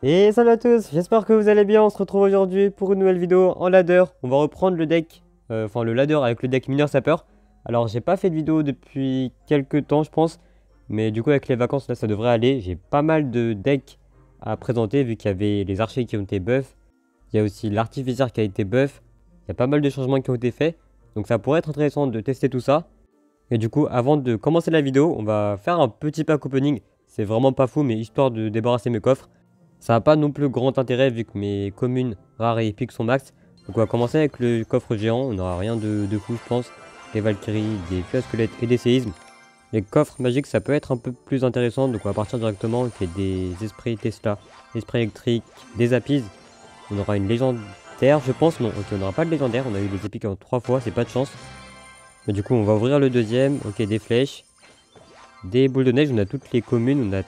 Et salut à tous, j'espère que vous allez bien. On se retrouve aujourd'hui pour une nouvelle vidéo en ladder. On va reprendre le deck, enfin le ladder avec le deck mineur sapeur. Alors j'ai pas fait de vidéo depuis quelques temps je pense, mais du coup avec les vacances là ça devrait aller. J'ai pas mal de decks à présenter vu qu'il y avait les archers qui ont été buff. Il y a aussi l'artificier qui a été buff. Il y a pas mal de changements qui ont été faits. Donc ça pourrait être intéressant de tester tout ça. Et du coup avant de commencer la vidéo, on va faire un petit pack opening. C'est vraiment pas fou mais histoire de débarrasser mes coffres. Ça n'a pas non plus grand intérêt vu que mes communes rares et épiques sont max. Donc on va commencer avec le coffre géant, on n'aura rien de fou je pense. Des Valkyries, des feux à squelettes et des séismes. Les coffres magiques ça peut être un peu plus intéressant, donc on va partir directement avec des esprits Tesla, esprits électriques, des apis. On aura une légendaire je pense, non ok on n'aura pas de légendaire, on a eu les épiques en 3 fois, c'est pas de chance. Mais du coup on va ouvrir le deuxième, ok des flèches, des boules de neige, on a toutes les communes, on a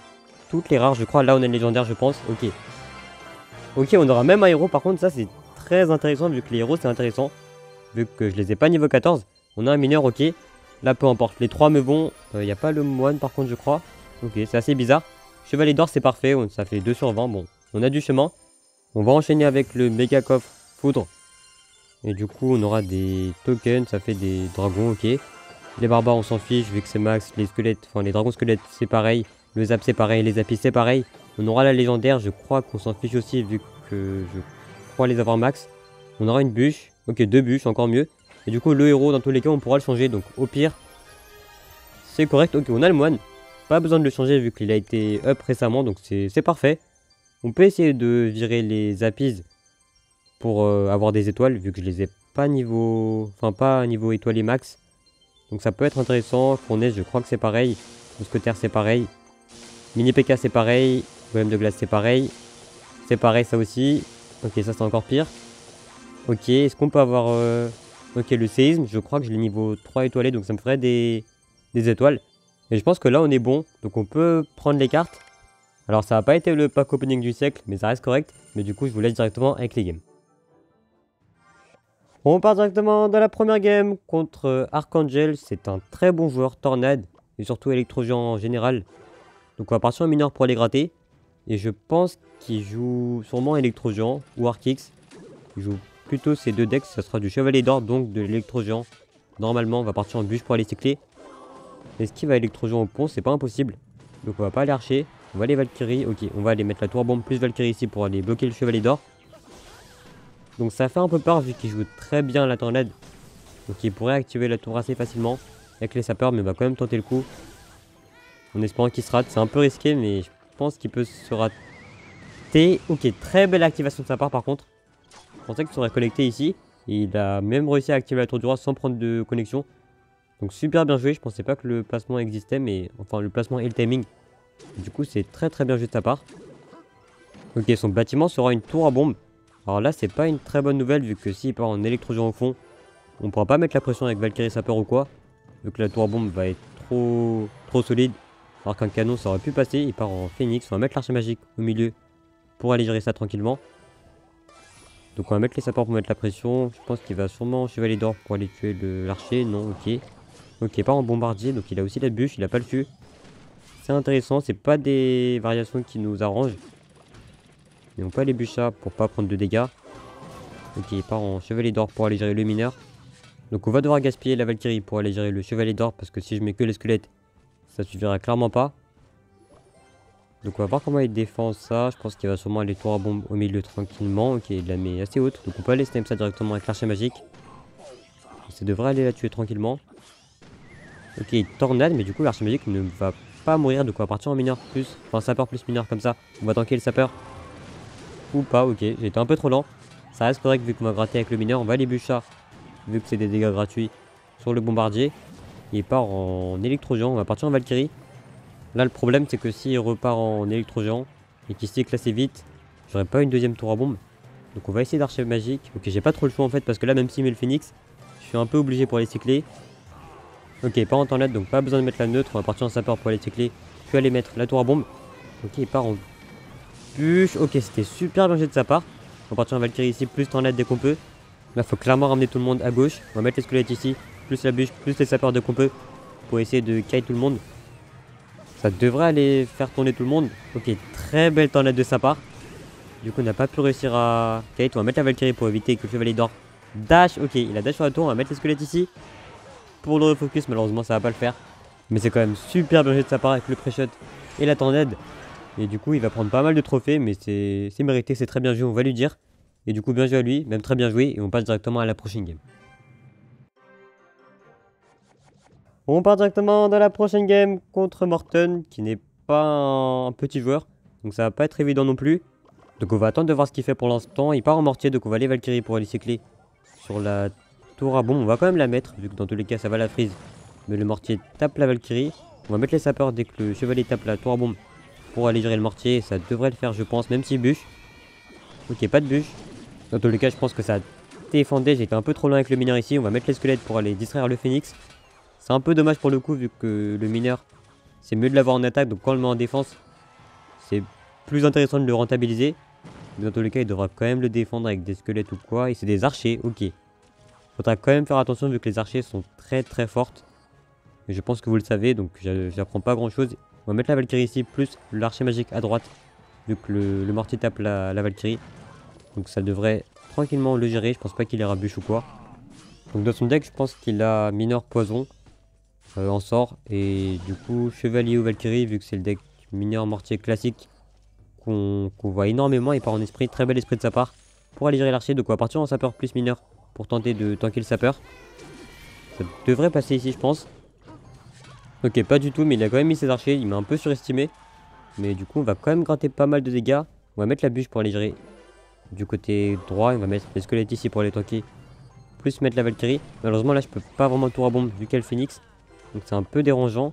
toutes les rares je crois, là on a une légendaire je pense, ok. Ok, on aura même un héros, par contre ça c'est très intéressant vu que les héros c'est intéressant. Vu que je les ai pas niveau 14. On a un mineur, ok. Là peu importe, les trois me vont. Il n'y a pas le moine par contre je crois. Ok, c'est assez bizarre. Chevalier d'or c'est parfait, ça fait 2 sur 20, bon. On a du chemin. On va enchaîner avec le méga coffre foudre. Et du coup on aura des tokens, ça fait des dragons, ok. Les barbares on s'en fiche vu que c'est max. Les squelettes, enfin les dragons squelettes c'est pareil. Le zap c'est pareil, les apis c'est pareil. On aura la légendaire, je crois qu'on s'en fiche aussi vu que je crois les avoir max. On aura une bûche, ok 2 bûches, encore mieux. Et du coup le héros dans tous les cas on pourra le changer, donc au pire c'est correct. Ok on a le moine, pas besoin de le changer vu qu'il a été up récemment, donc c'est parfait. On peut essayer de virer les apis pour avoir des étoiles vu que je les ai pas niveau, enfin pas niveau étoilé max. Donc ça peut être intéressant. Fournaise je crois que c'est pareil, mousquetaire c'est pareil. Mini PK c'est pareil, golem de glace c'est pareil. C'est pareil ça aussi. Ok ça c'est encore pire. Ok est-ce qu'on peut avoir ok le séisme, je crois que je l'ai niveau 3 étoilé donc ça me ferait des étoiles. Et je pense que là on est bon, donc on peut prendre les cartes. Alors ça n'a pas été le pack opening du siècle mais ça reste correct. Mais du coup je vous laisse directement avec les games. On part directement dans la première game contre Archangel. C'est un très bon joueur Tornade et surtout électrogéant en général. Donc on va partir en mineur pour aller gratter. Et je pense qu'il joue sûrement électrogéant ou Archix. Il joue plutôt ces deux decks, ça sera du chevalier d'or donc de l'électrogéant. Normalement on va partir en bûche pour aller cycler. Est-ce qu'il va électrogéant au pont? C'est pas impossible. Donc on va pas aller archer. On va aller Valkyrie. Ok on va aller mettre la tour bombe plus Valkyrie ici pour aller bloquer le chevalier d'or. Donc ça fait un peu peur vu qu'il joue très bien la tornade. Donc il pourrait activer la tour assez facilement avec les sapeurs, mais on va quand même tenter le coup. En espérant qu'il se rate. C'est un peu risqué mais je pense qu'il peut se rater. Ok très belle activation de sa part par contre. Je pensais qu'il serait connecté ici. Et il a même réussi à activer la tour du roi sans prendre de connexion. Donc super bien joué, je pensais pas que le placement existait, mais enfin le placement et le timing. Du coup c'est très bien joué de sa part. Ok son bâtiment sera une tour à bombe. Alors là c'est pas une très bonne nouvelle vu que s'il part en électrogène au fond, on pourra pas mettre la pression avec Valkyrie sapeur ou quoi. Vu que la tour à bombe va être trop solide. Alors qu'un canon ça aurait pu passer, il part en phénix, on va mettre l'archer magique au milieu pour aller gérer ça tranquillement. Donc on va mettre les sapeurs pour mettre la pression. Je pense qu'il va sûrement chevalier d'or pour aller tuer l'archer, non ok. Ok part en bombardier, donc il a aussi la bûche, il a pas le fût. C'est intéressant, c'est pas des variations qui nous arrangent. Mais on peut aller bûcher pour pas prendre de dégâts. Ok, il part en chevalier d'or pour aller gérer le mineur. Donc on va devoir gaspiller la Valkyrie pour aller gérer le chevalier d'or parce que si je mets que les squelettes, ça suffira clairement pas. Donc on va voir comment il défend ça. Je pense qu'il va sûrement aller tour à bombe au milieu tranquillement. Ok, il la met assez haute. Donc on peut aller snipe ça directement avec l'archer magique. Ça devrait aller la tuer tranquillement. Ok, tornade, mais du coup l'archer magique ne va pas mourir. Donc on va partir en mineur plus. Enfin sapeur plus mineur comme ça. On va tanker le sapeur. Ou pas, ok. J'ai été un peu trop lent. Ça reste correct vu qu'on va gratter avec le mineur. On va aller bûcher vu que c'est des dégâts gratuits sur le bombardier. Il part en électrogéant. On va partir en Valkyrie. Là le problème c'est que s'il repart en électrogéant et qu'il cycle assez vite, j'aurai pas une deuxième tour à bombe. Donc on va essayer d'archer magique. Ok j'ai pas trop le choix en fait parce que là même s'il met le phoenix, je suis un peu obligé pour aller cycler. Ok pas en temps net donc pas besoin de mettre la neutre. On va partir en sapeur pour aller cycler. Puis aller mettre la tour à bombe. Ok il part en bûche. Ok c'était super bien joué de sa part. On va partir en Valkyrie ici plus temps net dès qu'on peut. Là faut clairement ramener tout le monde à gauche. On va mettre les squelettes ici. Plus la bûche, plus les sapeurs dès qu'on peut. Pour essayer de kite tout le monde. Ça devrait aller faire tourner tout le monde. Ok, très belle tornade de sa part. Du coup, on n'a pas pu réussir à... Kate, on va mettre la Valkyrie pour éviter que le chevalier d'or dash. Ok, il a dash sur la tour, on va mettre les squelettes ici. Pour le refocus, malheureusement, ça va pas le faire. Mais c'est quand même super bien joué de sa part avec le pré-shot et la tornade. Et du coup, il va prendre pas mal de trophées, mais c'est mérité, c'est très bien joué, on va lui dire. Et du coup, bien joué à lui, même très bien joué, et on passe directement à la prochaine game. On part directement dans la prochaine game contre Morton, qui n'est pas un petit joueur, donc ça va pas être évident non plus. Donc on va attendre de voir ce qu'il fait pour l'instant. Il part en mortier, donc on va aller Valkyrie pour aller cycler sur la tour à bombe. On va quand même la mettre, vu que dans tous les cas ça va la freeze. Mais le mortier tape la Valkyrie. On va mettre les sapeurs dès que le chevalier tape la tour à bombe pour aller gérer le mortier. Et ça devrait le faire, je pense, même s'il bûche. Ok, pas de bûche. Dans tous les cas, je pense que ça défendait. J'ai été un peu trop loin avec le mineur ici. On va mettre les squelettes pour aller distraire le phoenix. C'est un peu dommage pour le coup, vu que le mineur, c'est mieux de l'avoir en attaque. Donc quand on le met en défense, c'est plus intéressant de le rentabiliser. Mais dans tous les cas, il devra quand même le défendre avec des squelettes ou quoi. Et c'est des archers, ok. Faudra quand même faire attention vu que les archers sont très très fortes. Mais je pense que vous le savez, donc j'apprends pas grand chose. On va mettre la Valkyrie ici, plus l'archer magique à droite. Vu que le mortier tape la Valkyrie. Donc ça devrait tranquillement le gérer. Je pense pas qu'il ira bûche ou quoi. Donc dans son deck, je pense qu'il a mineur poison en sort. Et du coup, chevalier ou Valkyrie, vu que c'est le deck mineur mortier classique qu'on voit énormément. Il part en esprit, très bel esprit de sa part pour aller gérer l'archer. Donc on va partir en sapeur plus mineur pour tenter de tanker le sapeur. Ça devrait passer ici, je pense. Ok, pas du tout, mais il a quand même mis ses archers. Il m'a un peu surestimé. Mais du coup, on va quand même gratter pas mal de dégâts. On va mettre la bûche pour aller gérer du côté droit. On va mettre les squelettes ici pour les tanker. Plus mettre la Valkyrie. Malheureusement, là, je peux pas vraiment tour à bombe vu qu'il y a le phoenix. Donc c'est un peu dérangeant.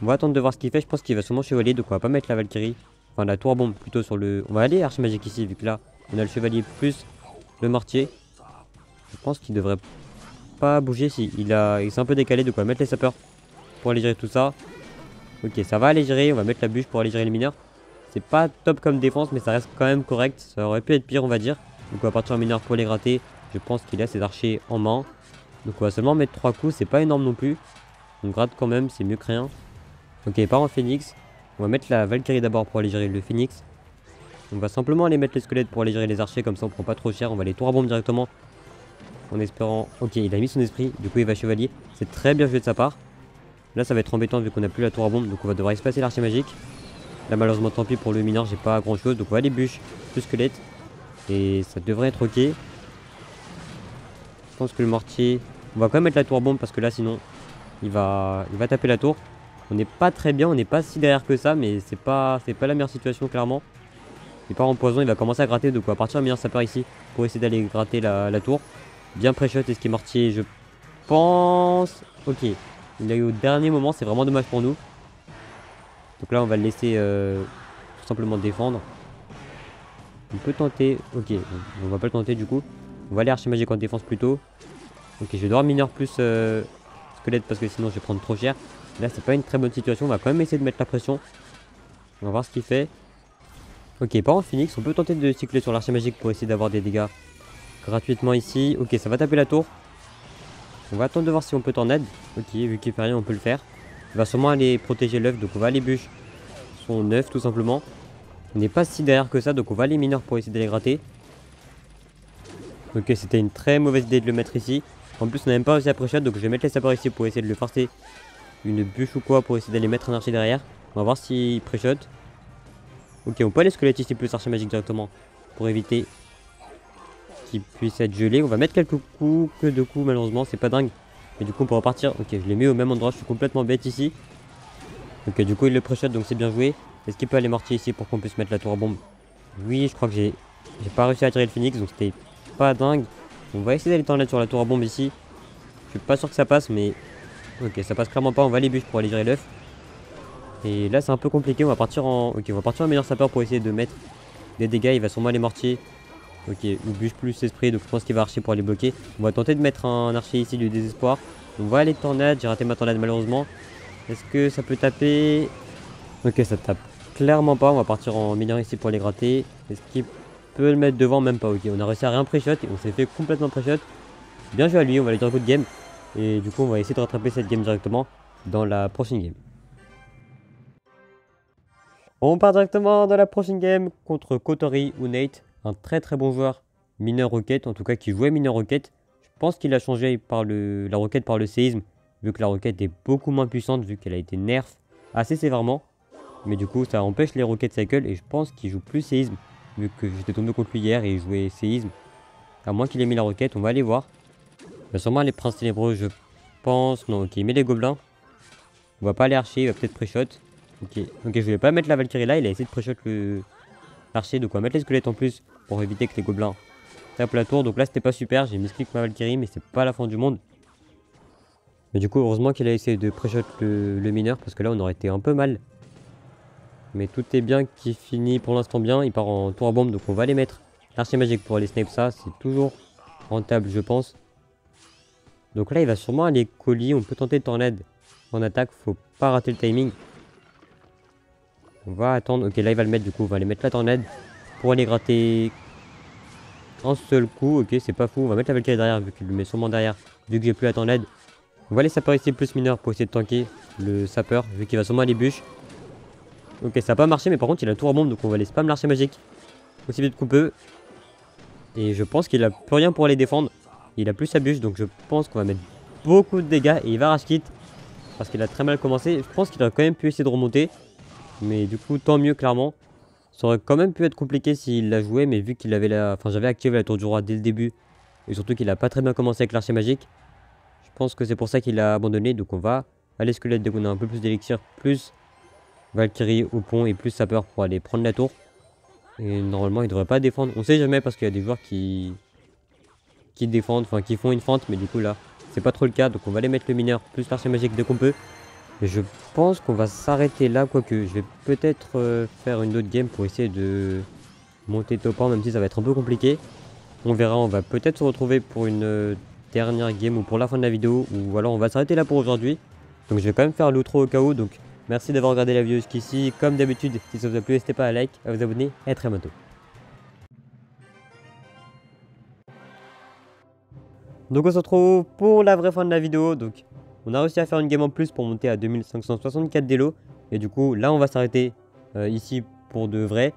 On va attendre de voir ce qu'il fait. Je pense qu'il va sûrement chevalier. Donc on va pas mettre la Valkyrie. Enfin, la tour à bombe plutôt sur le... On va aller archer magique ici, vu que là, on a le chevalier plus le mortier. Je pense qu'il devrait pas bouger si il s'est un peu décalé. Donc on va mettre les sapeurs pour aller gérer tout ça. Ok, ça va aller gérer. On va mettre la bûche pour aller gérer les mineurs. C'est pas top comme défense, mais ça reste quand même correct. Ça aurait pu être pire, on va dire. Donc on va partir en mineur pour les gratter. Je pense qu'il a ses archers en main. Donc on va seulement mettre 3 coups. C'est pas énorme non plus. On gratte quand même, c'est mieux que rien. Ok, il part en phoenix. On va mettre la Valkyrie d'abord pour aller gérer le phoenix. On va simplement aller mettre les squelettes pour aller gérer les archers. Comme ça on prend pas trop cher. On va aller tour à bombe directement. En espérant... Ok, il a mis son esprit. Du coup il va chevalier. C'est très bien joué de sa part. Là ça va être embêtant vu qu'on a plus la tour à bombe. Donc on va devoir espacer l'archer magique. Là malheureusement tant pis pour le mineur. J'ai pas grand chose. Donc on va aller bûche plus squelette. Et ça devrait être ok. Je pense que le mortier... On va quand même mettre la tour à bombe parce que là sinon il va taper la tour. On n'est pas très bien, on n'est pas si derrière que ça, mais c'est pas la meilleure situation clairement. Il part en poison, il va commencer à gratter, donc on va partir un meilleur sapeur ici pour essayer d'aller gratter la tour. Bien pré-shot, et ce qui est mortier, je pense... Ok, il a eu au dernier moment, c'est vraiment dommage pour nous. Donc là on va le laisser tout simplement défendre. On peut tenter, ok, on va pas le tenter du coup. On va aller archer magique en défense plutôt. Ok, je vais devoir mineur plus squelette parce que sinon je vais prendre trop cher. Là c'est pas une très bonne situation, on va quand même essayer de mettre la pression. On va voir ce qu'il fait. Ok, pas en phoenix, on peut tenter de cycler sur l'archer magique pour essayer d'avoir des dégâts gratuitement ici. Ok, ça va taper la tour. On va attendre de voir si on peut en aide. Ok, vu qu'il fait rien, on peut le faire. Il va sûrement aller protéger l'œuf, donc on va aller bûche son œuf tout simplement. On n'est pas si derrière que ça, donc on va aller mineur pour essayer d'aller gratter. Ok, c'était une très mauvaise idée de le mettre ici. En plus, on n'a même pas réussi à pré-shot, donc je vais mettre les sapeurs ici pour essayer de le forcer une bûche ou quoi pour essayer d'aller mettre un archer derrière. On va voir s'il pré-shot. Ok, on peut aller squelette ici plus archer magique directement pour éviter qu'il puisse être gelé. On va mettre quelques coups, que 2 coups malheureusement, c'est pas dingue. Mais du coup on peut repartir. Ok, je l'ai mis au même endroit, je suis complètement bête ici. Ok, du coup il le pré-shot donc c'est bien joué. Est-ce qu'il peut aller mortier ici pour qu'on puisse mettre la tour à bombe? Oui, je crois que j'ai pas réussi à tirer le phoenix donc c'était pas dingue. On va essayer d'aller tendre sur la tour à bombe ici. Je suis pas sûr que ça passe mais... Ok, ça passe clairement pas, on va les bûches pour aller gérer l'œuf. Et là c'est un peu compliqué, on va partir en... Ok, on va partir en meilleur sapeur pour essayer de mettre des dégâts, il va sûrement aller mortier. Ok, ou bûche plus esprit, donc je pense qu'il va archer pour aller bloquer. On va tenter de mettre un archer ici du désespoir. On va aller tornade, j'ai raté ma tornade malheureusement. Est-ce que ça peut taper? Ok, ça tape clairement pas, on va partir en mineur ici pour les gratter. Est-ce qu'il peut le mettre devant? Même pas, ok. On a réussi à rien pré-shot et on s'est fait complètement pré-shot. Bien joué à lui, on va aller dire un coup de game. Et du coup on va essayer de rattraper cette game directement dans la prochaine game. On part directement dans la prochaine game contre Kotori ou Nate, un très bon joueur mineur roquette, en tout cas qui jouait mineur roquette. Je pense qu'il a changé par la roquette par le séisme, vu que la roquette est beaucoup moins puissante, vu qu'elle a été nerf assez sévèrement. Mais du coup ça empêche les roquettes cycle et je pense qu'il joue plus séisme, vu que j'étais tombé contre lui hier et il jouait séisme. À moins qu'il ait mis la roquette, on va aller voir. Il va sûrement les princes ténébreux, je pense. Non, ok, il met les gobelins. On va pas aller archer, il va peut-être pré-shot. Ok, je voulais pas mettre la Valkyrie là, il a essayé de pré-shot l'archer, donc on va mettre les squelettes en plus pour éviter que les gobelins tapent la tour. Donc là c'était pas super, j'ai misclick ma Valkyrie, mais c'est pas la fin du monde. Mais du coup, heureusement qu'il a essayé de pré-shot le mineur, parce que là on aurait été un peu mal. Mais tout est bien qui finit pour l'instant bien, il part en tour à bombe, donc on va les mettre. L'archer magique pour aller snipe ça, c'est toujours rentable je pense. Donc là il va sûrement aller colis, on peut tenter de tornade en attaque, faut pas rater le timing. On va attendre, ok là il va le mettre du coup, on va aller mettre la tornade pour aller gratter un seul coup, ok c'est pas fou, on va mettre la Valkyrie derrière vu qu'il le met sûrement derrière, vu que j'ai plus la tornade. On va les sapeurs ici plus mineur pour essayer de tanker le sapeur, vu qu'il va sûrement aller bûche. Ok ça n'a pas marché mais par contre il a tour à bombe donc on va aller spam l'archer magique aussi vite qu'on peut. Et je pense qu'il a plus rien pour aller défendre, il a plus sa bûche donc je pense qu'on va mettre beaucoup de dégâts et il va rage kit parce qu'il a très mal commencé. Je pense qu'il aurait quand même pu essayer de remonter. Mais du coup, tant mieux, clairement. Ça aurait quand même pu être compliqué s'il l'a joué, mais vu qu'il avait j'avais activé la tour du roi dès le début, et surtout qu'il a pas très bien commencé avec l'archer magique, je pense que c'est pour ça qu'il a abandonné. Donc on va aller squelette dès qu'on a un peu plus d'élixir, plus Valkyrie au pont et plus sapeur pour aller prendre la tour. Et normalement, il devrait pas défendre. On sait jamais parce qu'il y a des joueurs qui défendent, enfin qui font une fente, mais du coup là, c'est pas trop le cas. Donc on va aller mettre le mineur plus l'archer magique dès qu'on peut. Et je pense qu'on va s'arrêter là, quoique je vais peut-être faire une autre game pour essayer de monter top 1, même si ça va être un peu compliqué. On verra, on va peut-être se retrouver pour une dernière game ou pour la fin de la vidéo, ou alors on va s'arrêter là pour aujourd'hui. Donc je vais quand même faire l'outro au cas où, donc merci d'avoir regardé la vidéo jusqu'ici. Comme d'habitude, si ça vous a plu, n'hésitez pas à like, à vous abonner, et à très bientôt. Donc on se retrouve pour la vraie fin de la vidéo, donc on a réussi à faire une game en plus pour monter à 2564 d'élo. Et du coup, là, on va s'arrêter ici pour de vrai.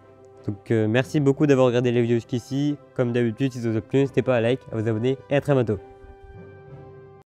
Donc, merci beaucoup d'avoir regardé la vidéo jusqu'ici. Comme d'habitude, si ça vous a plu, n'hésitez pas à like, à vous abonner et à très bientôt.